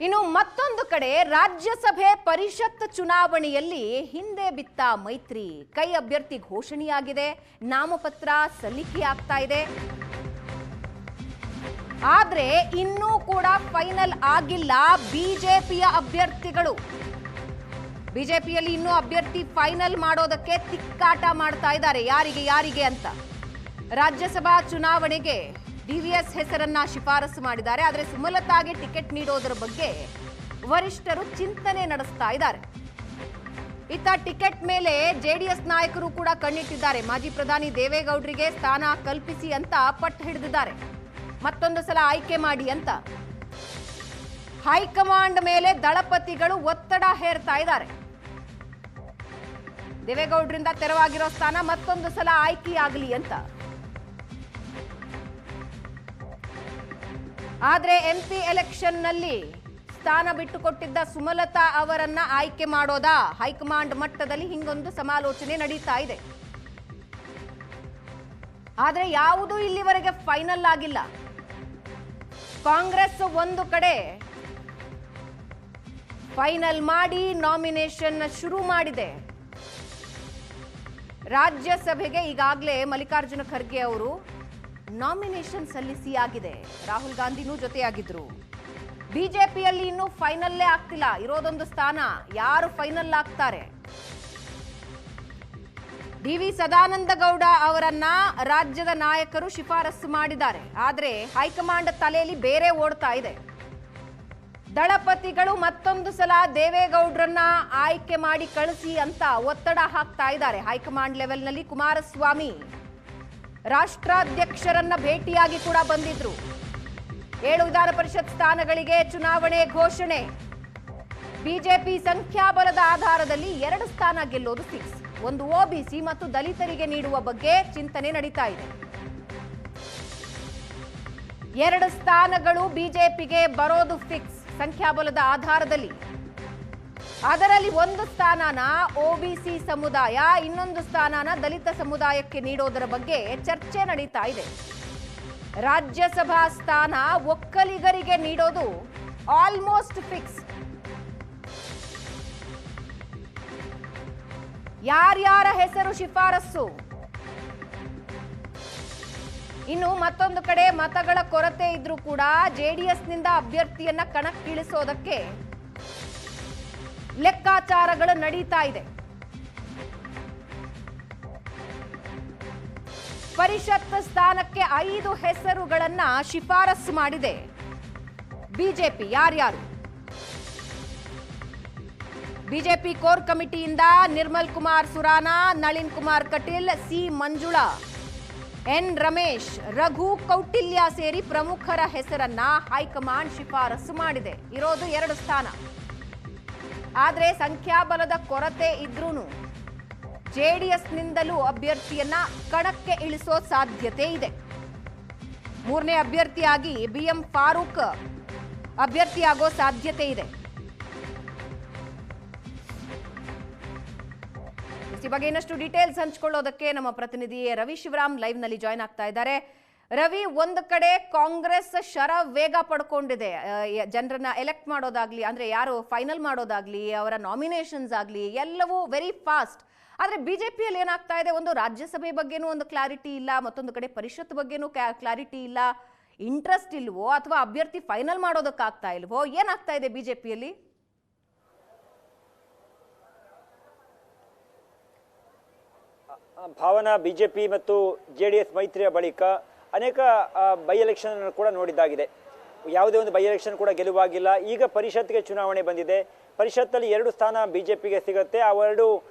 ಇನ್ನು ಮತ್ತೊಂದು ಕಡೆ ರಾಜ್ಯಸಭೆ ಪರಿಷತ್ ಚುನಾವಣೆಯಲ್ಲಿ ಹಿಂದೆ ಬಿತ್ತ ಮೈತ್ರಿ ಕೈ ಅಭ್ಯರ್ಥಿ ಘೋಷಣೆಯಾಗಿದೆ, ನಾಮಪತ್ರ ಸಲ್ಲಿಕೆ ಆಗ್ತಾ ಇದೆ. ಆದ್ರೆ ಇನ್ನೂ ಕೂಡ ಫೈನಲ್ ಆಗಿಲ್ಲ ಬಿಜೆಪಿಯ ಅಭ್ಯರ್ಥಿಗಳು. ಬಿಜೆಪಿಯಲ್ಲಿ ಇನ್ನೂ ಅಭ್ಯರ್ಥಿ ಫೈನಲ್ ಮಾಡೋದಕ್ಕೆ ತಿಕ್ಕಾಟ ಮಾಡ್ತಾ ಇದ್ದಾರೆ, ಯಾರಿಗೆ ಅಂತ. ರಾಜ್ಯಸಭಾ ಚುನಾವಣೆಗೆ ಡಿವಿಎಸ್ ಹೆಸರನ್ನ ಶಿಫಾರಸು ಮಾಡಿದ್ದಾರೆ. ಆದರೆ ಸುಮಲತಾಗೆ ಟಿಕೆಟ್ ನೀಡೋದರ ಬಗ್ಗೆ ವರಿಷ್ಠರು ಚಿಂತನೆ ನಡೆಸ್ತಾ ಇದ್ದಾರೆ. ಇತ್ತ ಟಿಕೆಟ್ ಮೇಲೆ ಜೆಡಿಎಸ್ ನಾಯಕರು ಕೂಡ ಕಣ್ಣಿಟ್ಟಿದ್ದಾರೆ. ಮಾಜಿ ಪ್ರಧಾನಿ ದೇವೇಗೌಡರಿಗೆ ಸ್ಥಾನ ಕಲ್ಪಿಸಿ ಅಂತ ಪಟ್ಟು ಹಿಡಿದಿದ್ದಾರೆ, ಮತ್ತೊಂದು ಸಲ ಆಯ್ಕೆ ಮಾಡಿ ಅಂತ. ಹೈಕಮಾಂಡ್ ಮೇಲೆ ದಳಪತಿಗಳು ಒತ್ತಡ ಹೇರ್ತಾ ಇದ್ದಾರೆ. ದೇವೇಗೌಡರಿಂದ ತೆರವಾಗಿರೋ ಸ್ಥಾನ ಮತ್ತೊಂದು ಸಲ ಆಯ್ಕೆಯಾಗಲಿ ಅಂತ. ಆದ್ರೆ ಎಂಪಿ ಎಲೆಕ್ಷನ್ ನಲ್ಲಿ ಸ್ಥಾನ ಬಿಟ್ಟುಕೊಟ್ಟಿದ್ದ ಸುಮಲತಾ ಅವರನ್ನ ಆಯ್ಕೆ ಮಾಡೋದಾ? ಹೈಕಮಾಂಡ್ ಮಟ್ಟದಲ್ಲಿ ಹಿಂಗೊಂದು ಸಮಾಲೋಚನೆ ನಡೀತಾ ಇದೆ. ಆದ್ರೆ ಯಾವುದೂ ಇಲ್ಲಿವರೆಗೆ ಫೈನಲ್ ಆಗಿಲ್ಲ. ಕಾಂಗ್ರೆಸ್ ಒಂದು ಕಡೆ ಫೈನಲ್ ಮಾಡಿ ನಾಮಿನೇಷನ್ ಶುರು ಮಾಡಿದೆ. ರಾಜ್ಯಸಭೆಗೆ ಈಗಾಗಲೇ ಮಲ್ಲಿಕಾರ್ಜುನ ಖರ್ಗೆ ಅವರು ನಾಮಿನೇಷನ್ ಸಲ್ಲಿಸಿ ಆಗಿದೆ. ರಾಹುಲ್ ಗಾಂಧಿನೂ ಜೊತೆಯಾಗಿದ್ರು. ಬಿಜೆಪಿಯಲ್ಲಿ ಇನ್ನೂ ಫೈನಲ್ಲೇ ಆಗ್ತಿಲ್ಲ, ಇರೋದೊಂದು ಸ್ಥಾನ. ಯಾರು ಫೈನಲ್ ಆಗ್ತಾರೆ? ಡಿ.ವಿ. ಸದಾನಂದಗೌಡ ಅವರನ್ನ ರಾಜ್ಯದ ನಾಯಕರು ಶಿಫಾರಸು ಮಾಡಿದ್ದಾರೆ. ಆದ್ರೆ ಹೈಕಮಾಂಡ್ ತಲೆಯಲ್ಲಿ ಬೇರೆ ಓಡ್ತಾ ಇದೆ. ದಳಪತಿಗಳು ಮತ್ತೊಂದು ಸಲ ದೇವೇಗೌಡರನ್ನ ಆಯ್ಕೆ ಮಾಡಿ ಕಳಿಸಿ ಅಂತ ಒತ್ತಡ ಹಾಕ್ತಾ ಇದ್ದಾರೆ. ಹೈಕಮಾಂಡ್ ಲೆವೆಲ್ನಲ್ಲಿ ಕುಮಾರಸ್ವಾಮಿ ರಾಷ್ಟ್ರಾಧ್ಯಕ್ಷರನ್ನ ಭೇಟಿಯಾಗಿ ಕೂಡ ಬಂದಿದ್ರು. 7 ವಿಧಾನ ಪರಿಷತ್ ಸ್ಥಾನಗಳಿಗೆ ಚುನಾವಣೆ ಘೋಷಣೆ. ಬಿಜೆಪಿ ಸಂಖ್ಯಾಬಲದ ಆಧಾರದಲ್ಲಿ 2 ಸ್ಥಾನ ಗೆಲ್ಲೋದು ಫಿಕ್ಸ್. ಒಂದು ಒಬಿಸಿ ಮತ್ತು ದಲಿತರಿಗೆ ನೀಡುವ ಬಗ್ಗೆ ಚಿಂತನೆ ನಡೀತಾ ಇದೆ. 2 ಸ್ಥಾನಗಳು ಬಿಜೆಪಿಗೆ ಬರೋದು ಫಿಕ್ಸ್ ಸಂಖ್ಯಾಬಲದ ಆಧಾರದಲ್ಲಿ. ಅದರಲ್ಲಿ ಒಂದು ಸ್ಥಾನನ ಒಬಿಸಿ ಸಮುದಾಯ, ಇನ್ನೊಂದು ಸ್ಥಾನನ ದಲಿತ ಸಮುದಾಯಕ್ಕೆ ನೀಡೋದರ ಬಗ್ಗೆ ಚರ್ಚೆ ನಡೀತಾ ಇದೆ. ರಾಜ್ಯಸಭಾ ಸ್ಥಾನ ಒಕ್ಕಲಿಗರಿಗೆ ನೀಡೋದು ಆಲ್ಮೋಸ್ಟ್ ಫಿಕ್ಸ್. ಯಾರ್ಯಾರ ಹೆಸರು ಶಿಫಾರಸು? ಇನ್ನು ಮತ್ತೊಂದು ಕಡೆ ಮತಗಳ ಕೊರತೆ ಇದ್ರೂ ಕೂಡ ಜೆಡಿಎಸ್ನಿಂದ ಅಭ್ಯರ್ಥಿಯನ್ನ ಕಣಕ್ಕಿಳಿಸೋದಕ್ಕೆ ಲೆಕ್ಕಾಚಾರಗಳು ನಡೀತಾ ಇದೆ. ಪರಿಷತ್ ಸ್ಥಾನಕ್ಕೆ 5 ಹೆಸರುಗಳನ್ನ ಶಿಫಾರಸು ಮಾಡಿದೆ ಬಿಜೆಪಿ. ಯಾರ್ಯಾರು? ಬಿಜೆಪಿ ಕೋರ್ ಕಮಿಟಿಯಿಂದ ನಿರ್ಮಲ್ ಕುಮಾರ್ ಸುರಾನಾ, ನಳಿನ್ ಕುಮಾರ್ ಕಟೀಲ್, ಸಿ ಮಂಜುಳಾ, ಎನ್ ರಮೇಶ್, ರಘು ಕೌಟಿಲ್ಯ ಸೇರಿ ಪ್ರಮುಖರ ಹೆಸರನ್ನ ಹೈಕಮಾಂಡ್ ಶಿಫಾರಸು ಮಾಡಿದೆ. ಇರೋದು 2 ಸ್ಥಾನ. ಆದ್ರೆ ಸಂಖ್ಯಾಬಲದ ಕೊರತೆ ಇದ್ರೂನು ಜೆಡಿಎಸ್ನಿಂದಲೂ ಅಭ್ಯರ್ಥಿಯನ್ನ ಕಣಕ್ಕೆ ಇಳಿಸೋ ಸಾಧ್ಯತೆ ಇದೆ. 3ನೇ ಅಭ್ಯರ್ಥಿಯಾಗಿ ಬಿಎಂ ಫಾರೂಕ್ ಅಭ್ಯರ್ಥಿಯಾಗೋ ಸಾಧ್ಯತೆ ಇದೆ. ಈ ಬಗ್ಗೆ ಇನ್ನಷ್ಟು ಡೀಟೇಲ್ಸ್ ಹಂಚಿಕೊಳ್ಳೋದಕ್ಕೆ ನಮ್ಮ ಪ್ರತಿನಿಧಿ ರವಿ ಶಿವರಾಮ್ ಲೈವ್ ನಲ್ಲಿ ಜಾಯ್ನ್ ಆಗ್ತಾ ಇದ್ದಾರೆ. ರವಿ, ಒಂದು ಕಡೆ ಕಾಂಗ್ರೆಸ್ ವೇಗ ಪಡ್ಕೊಂಡಿದೆ. ಜನರನ್ನ ಎಲೆಕ್ಟ್ ಮಾಡೋದಾಗ್ಲಿ, ಅಂದ್ರೆ ಯಾರು ಫೈನಲ್ ಮಾಡೋದಾಗ್ಲಿ, ಅವರ ನಾಮಿನೇಷನ್ಸ್ ಆಗ್ಲಿ, ಎಲ್ಲವೂ ವೆರಿ ಫಾಸ್ಟ್. ಆದ್ರೆ ಬಿಜೆಪಿಯಲ್ಲಿ ಏನಾಗ್ತಾ ಇದೆ, ಒಂದು ರಾಜ್ಯಸಭೆ ಬಗ್ಗೆನೂ ಒಂದು ಕ್ಲಾರಿಟಿ ಇಲ್ಲ, ಮತ್ತೊಂದು ಕಡೆ ಪರಿಷತ್ ಬಗ್ಗೆನೂ ಕ್ಲಾರಿಟಿ ಇಲ್ಲ. ಇಂಟ್ರೆಸ್ಟ್ ಇಲ್ವೋ ಅಥವಾ ಅಭ್ಯರ್ಥಿ ಫೈನಲ್ ಮಾಡೋದಕ್ಕಾಗ್ತಾ ಇಲ್ವೋ? ಏನಾಗ್ತಾ ಇದೆ ಬಿಜೆಪಿಯಲ್ಲಿ? ಭಾವನಾ, ಬಿಜೆಪಿ ಮತ್ತು ಜೆಡಿಎಸ್ ಮೈತ್ರಿಯ ಬಳಿಕ ಅನೇಕ ಬೈ ಎಲೆಕ್ಷನ್ ಕೂಡ ನೋಡಿದ್ದಾಗಿದೆ. ಯಾವುದೇ ಒಂದು ಬೈ ಎಲೆಕ್ಷನ್ ಕೂಡ ಗೆಲುವಾಗಿಲ್ಲ. ಈಗ ಪರಿಷತ್ಗೆ ಚುನಾವಣೆ ಬಂದಿದೆ. ಪರಿಷತ್ತಲ್ಲಿ 2 ಸ್ಥಾನ ಬಿಜೆಪಿಗೆ ಸಿಗುತ್ತೆ. ಆ 2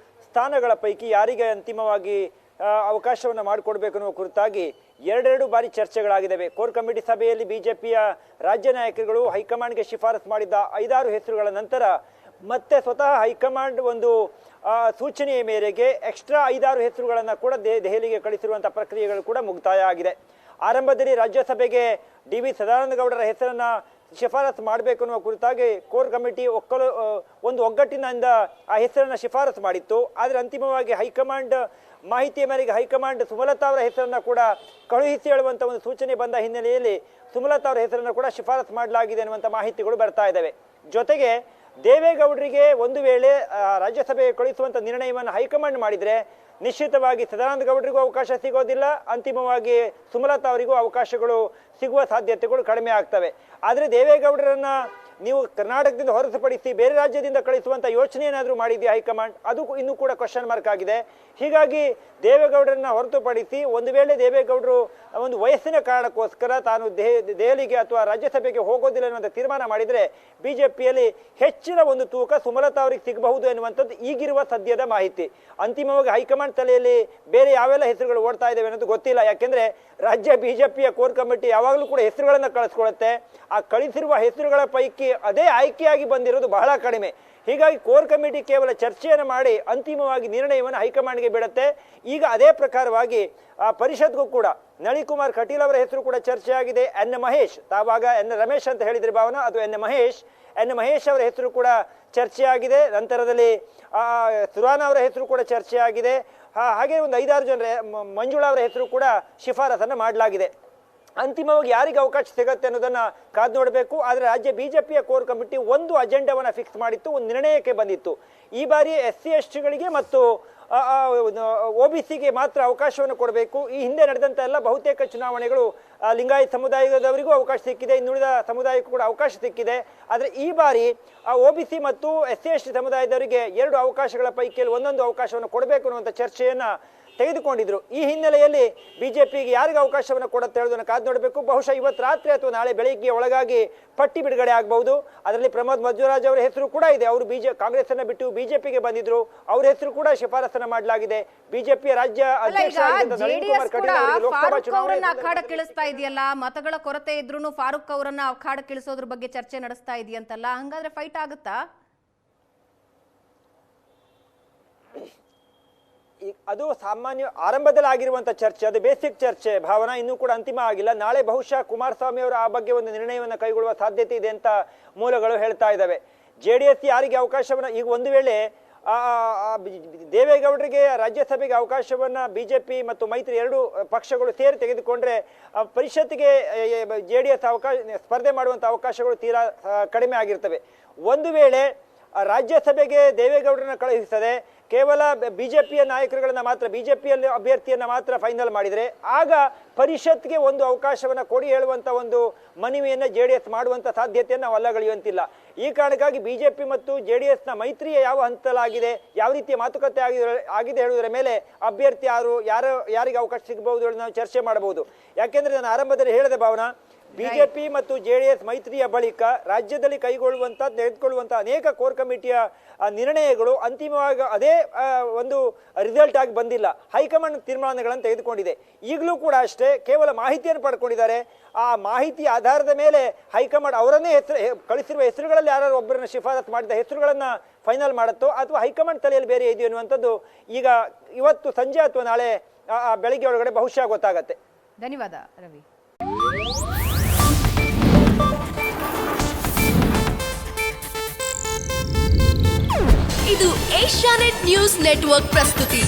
ಸ್ಥಾನಗಳ ಪೈಕಿ ಯಾರಿಗೆ ಅಂತಿಮವಾಗಿ ಅವಕಾಶವನ್ನು ಮಾಡಿಕೊಡ್ಬೇಕು ಅನ್ನೋ ಕುರಿತಾಗಿ 2 ಬಾರಿ ಚರ್ಚೆಗಳಾಗಿದ್ದಾವೆ. ಕೋರ್ ಕಮಿಟಿ ಸಭೆಯಲ್ಲಿ ಬಿಜೆಪಿಯ ರಾಜ್ಯ ನಾಯಕರುಗಳು ಹೈಕಮಾಂಡ್ಗೆ ಶಿಫಾರಸು ಮಾಡಿದ್ದ 5-6 ಹೆಸರುಗಳ ನಂತರ ಮತ್ತೆ ಸ್ವತಃ ಹೈಕಮಾಂಡ್ ಒಂದು ಸೂಚನೆಯ ಮೇರೆಗೆ ಎಕ್ಸ್ಟ್ರಾ 5-6 ಹೆಸರುಗಳನ್ನು ಕೂಡ ದೆಹಲಿಗೆ ಕಳಿಸಿರುವಂತಹ ಪ್ರಕ್ರಿಯೆಗಳು ಕೂಡ ಮುಕ್ತಾಯ ಆಗಿದೆ. ಆರಂಭದಲ್ಲಿ ರಾಜ್ಯಸಭೆಗೆ ಡಿ.ವಿ. ಸದಾನಂದಗೌಡರ ಹೆಸರನ್ನ ಶಿಫಾರಸು ಮಾಡಬೇಕು ಅನ್ನುವ ಕುರಿತಾಗಿ ಕೋರ್ ಕಮಿಟಿ ಒಂದು ಒಗ್ಗಟ್ಟಿನಿಂದ ಆ ಹೆಸರನ್ನ ಶಿಫಾರಸು ಮಾಡಿತ್ತು. ಆದರೆ ಅಂತಿಮವಾಗಿ ಹೈಕಮಾಂಡ್ ಮಾಹಿತಿಯ ಮೇರೆಗೆ ಹೈಕಮಾಂಡ್ ಸುಮಲತಾ ಅವರ ಹೆಸರನ್ನ ಕೂಡ ಕಳುಹಿಸಿ ಹೇಳುವಂತ ಒಂದು ಸೂಚನೆ ಬಂದ ಹಿನ್ನೆಲೆಯಲ್ಲಿ ಸುಮಲತಾ ಅವರ ಹೆಸರನ್ನು ಕೂಡ ಶಿಫಾರಸು ಮಾಡಲಾಗಿದೆ ಅನ್ನುವಂಥ ಮಾಹಿತಿಗಳು ಬರ್ತಾ ಇದ್ದಾವೆ. ಜೊತೆಗೆ ದೇವೇಗೌಡರಿಗೆ ಒಂದು ವೇಳೆ ರಾಜ್ಯಸಭೆಗೆ ಕಳಿಸುವಂತ ನಿರ್ಣಯವನ್ನು ಹೈಕಮಾಂಡ್ ಮಾಡಿದ್ರೆ ನಿಶ್ಚಿತವಾಗಿ ಸದಾನಂದ ಗೌಡರಿಗೂ ಅವಕಾಶ ಸಿಗೋದಿಲ್ಲ, ಅಂತಿಮವಾಗಿ ಸುಮಲತಾ ಅವರಿಗೂ ಅವಕಾಶಗಳು ಸಿಗುವ ಸಾಧ್ಯತೆಗಳು ಕಡಿಮೆ ಆಗ್ತವೆ. ಆದರೆ ದೇವೇಗೌಡರನ್ನ ನೀವು ಕರ್ನಾಟಕದಿಂದ ಹೊರತುಪಡಿಸಿ ಬೇರೆ ರಾಜ್ಯದಿಂದ ಕಳಿಸುವಂತ ಯೋಚನೆ ಏನಾದರೂ ಮಾಡಿದೆಯಾ ಹೈಕಮಾಂಡ್? ಅದು ಇನ್ನೂ ಕೂಡ ಕ್ವಶನ್ ಮಾರ್ಕ್ ಆಗಿದೆ. ಹೀಗಾಗಿ ದೇವೇಗೌಡರನ್ನ ಹೊರತುಪಡಿಸಿ ಒಂದು ವೇಳೆ ದೇವೇಗೌಡರು ಒಂದು ವಯಸ್ಸಿನ ಕಾರಣಕ್ಕೋಸ್ಕರ ತಾನು ದೆಹಲಿಗೆ ಅಥವಾ ರಾಜ್ಯಸಭೆಗೆ ಹೋಗೋದಿಲ್ಲ ಎನ್ನುವಂಥ ತೀರ್ಮಾನ ಮಾಡಿದರೆ ಬಿಜೆಪಿಯಲ್ಲಿ ಹೆಚ್ಚಿನ ಒಂದು ತೂಕ ಸುಮಲತಾ ಅವರಿಗೆ ಸಿಗಬಹುದು ಎನ್ನುವಂಥದ್ದು ಈಗಿರುವ ಸದ್ಯದ ಮಾಹಿತಿ. ಅಂತಿಮವಾಗಿ ಹೈಕಮಾಂಡ್ ತಲೆಯಲ್ಲಿ ಬೇರೆ ಯಾವೆಲ್ಲ ಹೆಸರುಗಳು ಓಡ್ತಾ ಇದ್ದಾವೆ ಅನ್ನೋದು ಗೊತ್ತಿಲ್ಲ. ಯಾಕೆಂದ್ರೆ ರಾಜ್ಯ ಬಿಜೆಪಿಯ ಕೋರ್ ಕಮಿಟಿ ಯಾವಾಗಲೂ ಕೂಡ ಹೆಸರುಗಳನ್ನ ಕಳಿಸ್ಕೊಳ್ಳುತ್ತೆ. ಆ ಕಳಿಸಿರುವ ಹೆಸರುಗಳ ಪೈಕಿ ಅದೇ ಆಯ್ಕೆಯಾಗಿ ಬಂದಿರೋದು ಬಹಳ ಕಡಿಮೆ. ಹೀಗಾಗಿ ಕೋರ್ ಕಮಿಟಿ ಕೇವಲ ಚರ್ಚೆಯನ್ನು ಮಾಡಿ ಅಂತಿಮವಾಗಿ ನಿರ್ಣಯವನ್ನು ಹೈಕಮಾಂಡ್ಗೆ ಬಿಡುತ್ತೆ. ಈಗ ಅದೇ ಪ್ರಕಾರವಾಗಿ ಪರಿಷತ್ಗೂ ಕೂಡ ನಳಿಕುಮಾರ್ ಕಟೀಲ್ ಅವರ ಹೆಸರು ಕೂಡ ಚರ್ಚೆ ಆಗಿದೆ. ಎನ್ ಮಹೇಶ್, ತಾವಾಗ ಎನ್ ರಮೇಶ್ ಅಂತ ಹೇಳಿದ್ರೆ ಭಾವನ, ಅದು ಎನ್ ಮಹೇಶ್ ಅವರ ಹೆಸರು ಕೂಡ ಚರ್ಚೆ ಆಗಿದೆ. ನಂತರದಲ್ಲಿ ಸುರಾನ ಅವರ ಹೆಸರು ಕೂಡ ಚರ್ಚೆ ಆಗಿದೆ. ಹಾಗೆ ಒಂದು 5-6 ಜನರ ಮಂಜುಳಾ ಅವರ ಹೆಸರು ಕೂಡ ಶಿಫಾರಸನ್ನು ಮಾಡಲಾಗಿದೆ. ಅಂತಿಮವಾಗಿ ಯಾರಿಗೆ ಅವಕಾಶ ಸಿಗುತ್ತೆ ಅನ್ನೋದನ್ನ ಕಾದು ನೋಡಬೇಕು. ಆದರೆ ರಾಜ್ಯ ಬಿಜೆಪಿಯ ಕೋರ್ ಕಮಿಟಿ ಒಂದು ಅಜೆಂಡಾವನ್ನ ಫಿಕ್ಸ್ ಮಾಡಿತ್ತು, ಒಂದು ನಿರ್ಣಯಕ್ಕೆ ಬಂದಿತ್ತು. ಈ ಬಾರಿ SC/ST ಗಳಿಗೆ ಮತ್ತು OBCಗೆ ಮಾತ್ರ ಅವಕಾಶವನ್ನು ಕೊಡಬೇಕು. ಈ ಹಿಂದೆ ನಡೆದಂತ ಎಲ್ಲ ಬಹುತೇಕ ಚುನಾವಣೆಗಳು ಲಿಂಗಾಯತ್ ಸಮುದಾಯದವರಿಗೂ ಅವಕಾಶ ಸಿಕ್ಕಿದೆ, ಇನ್ನುಳಿದ ಸಮುದಾಯಕ್ಕೂ ಕೂಡ ಅವಕಾಶ ಸಿಕ್ಕಿದೆ. ಆದರೆ ಈ ಬಾರಿ OBC ಮತ್ತು SC/ST ಸಮುದಾಯದವರಿಗೆ 2 ಅವಕಾಶಗಳ ಪೈಕಿಯಲ್ಲಿ ಒಂದೊಂದು ಅವಕಾಶವನ್ನು ಕೊಡಬೇಕು ಅನ್ನುವಂಥ ಚರ್ಚೆಯನ್ನ ತೆಗೆದುಕೊಂಡಿದ್ರು. ಈ ಹಿನ್ನೆಲೆಯಲ್ಲಿ ಬಿಜೆಪಿಗೆ ಯಾರಿಗೆ ಅವಕಾಶವನ್ನು ಕೊಡುತ್ತೆ ಹೇಳೋದನ್ನು ಕಾದು ನೋಡಬೇಕು. ಬಹುಶಃ ಇವತ್ತು ರಾತ್ರಿ ಅಥವಾ ನಾಳೆ ಬೆಳಗ್ಗೆ ಒಳಗಾಗಿ ಪಟ್ಟಿ ಬಿಡುಗಡೆ ಆಗಬಹುದು. ಅದರಲ್ಲಿ ಪ್ರಮೋದ್ ಮಧ್ವರಾಜ್ ಅವರ ಹೆಸರು ಕೂಡ ಇದೆ. ಅವರು ಕಾಂಗ್ರೆಸ್ ಅನ್ನ ಬಿಟ್ಟು ಬಿಜೆಪಿಗೆ ಬಂದಿದ್ರು. ಅವರ ಹೆಸರು ಕೂಡ ಶಿಫಾರಸನ್ನ ಮಾಡಲಾಗಿದೆ. ಬಿಜೆಪಿಯ ರಾಜ್ಯ ಅಧ್ಯಕ್ಷ ಇಳಿಸ್ತಾ ಇದೆಯಲ್ಲ, ಮತಗಳ ಕೊರತೆ ಇದ್ರೂ ಫಾರೂಕ್ ಅವರನ್ನ ಅಖಾಡಕ್ಕೆ ಇಳಿಸೋದ್ರ ಬಗ್ಗೆ ಚರ್ಚೆ ನಡೆಸ್ತಾ ಇದೆಯಂತಲ್ಲ, ಹಂಗಾದ್ರೆ ಫೈಟ್ ಆಗುತ್ತಾ? ಅದು ಸಾಮಾನ್ಯ ಆರಂಭದಲ್ಲಿ ಆಗಿರುವಂತಹ ಚರ್ಚೆ, ಅದು ಬೇಸಿಕ್ ಚರ್ಚೆ ಭಾವನಾ, ಇನ್ನೂ ಕೂಡ ಅಂತಿಮ ಆಗಿಲ್ಲ. ನಾಳೆ ಬಹುಶಃ ಕುಮಾರಸ್ವಾಮಿ ಅವರು ಆ ಬಗ್ಗೆ ಒಂದು ನಿರ್ಣಯವನ್ನು ಕೈಗೊಳ್ಳುವ ಸಾಧ್ಯತೆ ಇದೆ ಅಂತ ಮೂಲಗಳು ಹೇಳ್ತಾ ಇದ್ದಾವೆ. JDS ಯಾರಿಗೆ ಅವಕಾಶವನ್ನ, ಈಗ ಒಂದು ವೇಳೆ ದೇವೇಗೌಡರಿಗೆ ರಾಜ್ಯಸಭೆಗೆ ಅವಕಾಶವನ್ನ ಬಿಜೆಪಿ ಮತ್ತು ಮೈತ್ರಿ 2 ಪಕ್ಷಗಳು ಸೇರಿ ತೆಗೆದುಕೊಂಡ್ರೆ ಪರಿಷತ್ತಿಗೆ JDS ಸ್ಪರ್ಧೆ ಮಾಡುವಂತ ಅವಕಾಶಗಳು ತೀರಾ ಕಡಿಮೆ ಆಗಿರ್ತವೆ. ಒಂದು ವೇಳೆ ರಾಜ್ಯಸಭೆಗೆ ದೇವೇಗೌಡರನ್ನ ಕಳುಹಿಸದೆ ಕೇವಲ ಬಿಜೆಪಿಯ ನಾಯಕರುಗಳನ್ನ ಮಾತ್ರ, ಬಿಜೆಪಿಯಲ್ಲಿ ಅಭ್ಯರ್ಥಿಯನ್ನ ಮಾತ್ರ ಫೈನಲ್ ಮಾಡಿದರೆ ಆಗ ಪರಿಷತ್ಗೆ ಒಂದು ಅವಕಾಶವನ್ನ ಕೊಡಿ ಹೇಳುವಂತ ಒಂದು ಮನವಿಯನ್ನ JDS ಮಾಡುವಂತ ಸಾಧ್ಯತೆಯನ್ನು ನಾವು ಅಲ್ಲಗಳೆಯುವಂತಿಲ್ಲ. ಈ ಕಾರಣಕ್ಕಾಗಿ ಬಿಜೆಪಿ ಮತ್ತು JDSನ ಮೈತ್ರಿಯ ಯಾವ ಹಂತಲಾಗಿದೆ, ಯಾವ ರೀತಿಯ ಮಾತುಕತೆ ಆಗಿದೆ ಹೇಳುವುದರ ಮೇಲೆ ಅಭ್ಯರ್ಥಿ ಯಾರಿಗೆ ಅವಕಾಶ ಸಿಗಬಹುದು ಹೇಳಿ ನಾವು ಚರ್ಚೆ ಮಾಡಬಹುದು. ಯಾಕೆಂದ್ರೆ ನಾನು ಆರಂಭದಲ್ಲಿ ಹೇಳಿದೆ ಭಾವನಾ, ಬಿಜೆಪಿ ಮತ್ತು JDS ಮೈತ್ರಿಯ ಬಳಿಕ ರಾಜ್ಯದಲ್ಲಿ ತೆಗೆದುಕೊಳ್ಳುವಂತ ಅನೇಕ ಕೋರ್ ಕಮಿಟಿಯ ನಿರ್ಣಯಗಳು ಅಂತಿಮವಾಗಿ ಅದೇ ಒಂದು ರಿಸಲ್ಟ್ ಆಗಿ ಬಂದಿಲ್ಲ. ಹೈಕಮಾಂಡ್ ತೀರ್ಮಾನಗಳನ್ನು ತೆಗೆದುಕೊಂಡಿದೆ. ಈಗಲೂ ಕೂಡ ಅಷ್ಟೇ, ಕೇವಲ ಮಾಹಿತಿಯನ್ನು ಪಡ್ಕೊಂಡಿದ್ದಾರೆ. ಆ ಮಾಹಿತಿ ಆಧಾರದ ಮೇಲೆ ಹೈಕಮಾಂಡ್ ಅವರನ್ನೇ ಕಳಿಸಿರುವ ಹೆಸರುಗಳಲ್ಲಿ ಯಾರು ಒಬ್ಬರನ್ನ ಶಿಫಾರಸು ಮಾಡಿದ ಹೆಸರುಗಳನ್ನ ಫೈನಲ್ ಮಾಡುತ್ತೋ ಅಥವಾ ಹೈಕಮಾಂಡ್ ತಲೆಯಲ್ಲಿ ಬೇರೆ ಇದೆಯೋ ಅನ್ನುವಂಥದ್ದು ಈಗ ಇವತ್ತು ಸಂಜೆ ಅಥವಾ ನಾಳೆ ಬೆಳಿಗ್ಗೆ ಒಳಗಡೆ ಬಹುಶಃ ಗೊತ್ತಾಗತ್ತೆ. ಧನ್ಯವಾದ ರವಿ. ಇದು ಏಷ್ಯಾನೆಟ್ ನ್ಯೂಸ್ ನೆಟ್ವರ್ಕ್ ಪ್ರಸ್ತುತಿ.